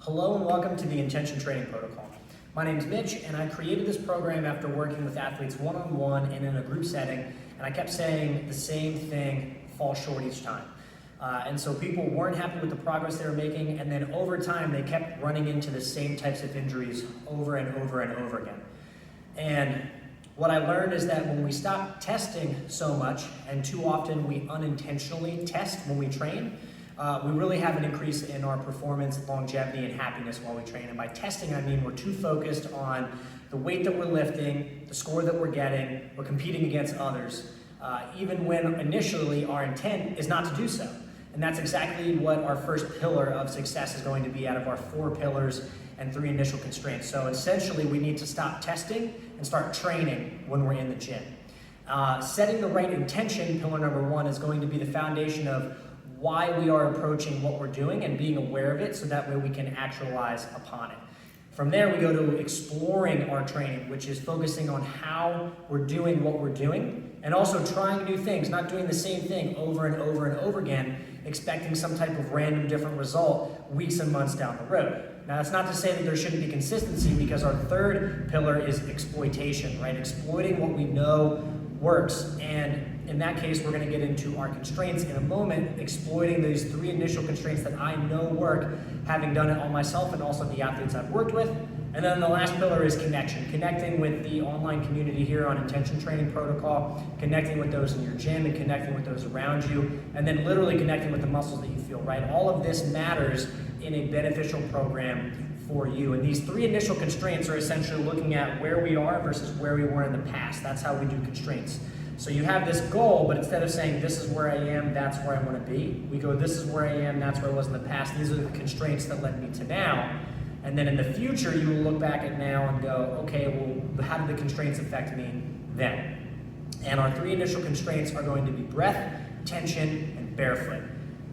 Hello and welcome to the Intention Training Protocol. My name is Mitch and I created this program after working with athletes one-on-one and in a group setting, and I kept saying the same thing, fall short each time. And so people weren't happy with the progress they were making, and then over time they kept running into the same types of injuries over and over and over again. And what I learned is that when we stop testing so much, and too often we unintentionally test when we train, we really have an increase in our performance, longevity, and happiness while we train. And by testing, I mean we're too focused on the weight that we're lifting, the score that we're getting, we're competing against others, even when initially our intent is not to do so. And that's exactly what our first pillar of success is going to be out of our 4 pillars and 3 initial constraints. So essentially, we need to stop testing and start training when we're in the gym. Setting the right intention, pillar number 1, is going to be the foundation of why we are approaching what we're doing and being aware of it, so that way we can actualize upon it. From there, we go to exploring our training, which is focusing on how we're doing what we're doing, and also trying new things, not doing the same thing over and over and over again, expecting some type of random different result weeks and months down the road. Now, that's not to say that there shouldn't be consistency, because our third pillar is exploitation, right? Exploiting what we know works. And in that case, we're going to get into our constraints in a moment, exploiting these 3 initial constraints that I know work, having done it all myself and also the athletes I've worked with. And then the last pillar is connection, connecting with the online community here on Intention Training Protocol, connecting with those in your gym and connecting with those around you, and then literally connecting with the muscles that you feel, right? All of this matters in a beneficial program for you. And these 3 initial constraints are essentially looking at where we are versus where we were in the past. That's how we do constraints. So you have this goal, but instead of saying this is where I am, that's where I want to be, we go this is where I am, that's where I was in the past. These are the constraints that led me to now. And then in the future, you will look back at now and go, okay, well, how did the constraints affect me then? And our 3 initial constraints are going to be breath, tension, and barefoot.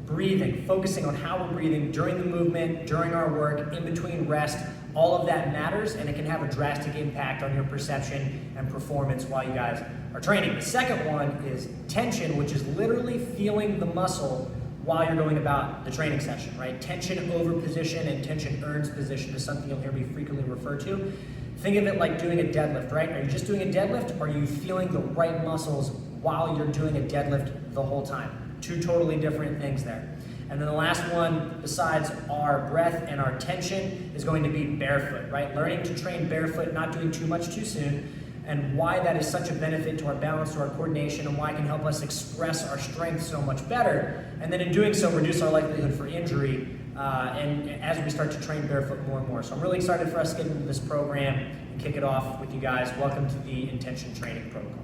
Breathing, focusing on how we're breathing during the movement, during our work, in between rest, all of that matters, and it can have a drastic impact on your perception and performance while you guys are training. The second one is tension, which is literally feeling the muscle while you're going about the training session, right? Tension over position and tension earns position is something you'll hear me frequently refer to. Think of it like doing a deadlift, right? Are you just doing a deadlift, or are you feeling the right muscles while you're doing a deadlift the whole time? 2 totally different things there. And then the last one, besides our breath and our tension, is going to be barefoot, right? Learning to train barefoot, not doing too much too soon, and why that is such a benefit to our balance, to our coordination, and why it can help us express our strength so much better. And then in doing so, reduce our likelihood for injury and as we start to train barefoot more and more. So I'm really excited for us to get into this program and kick it off with you guys. Welcome to the Intention Training Protocol.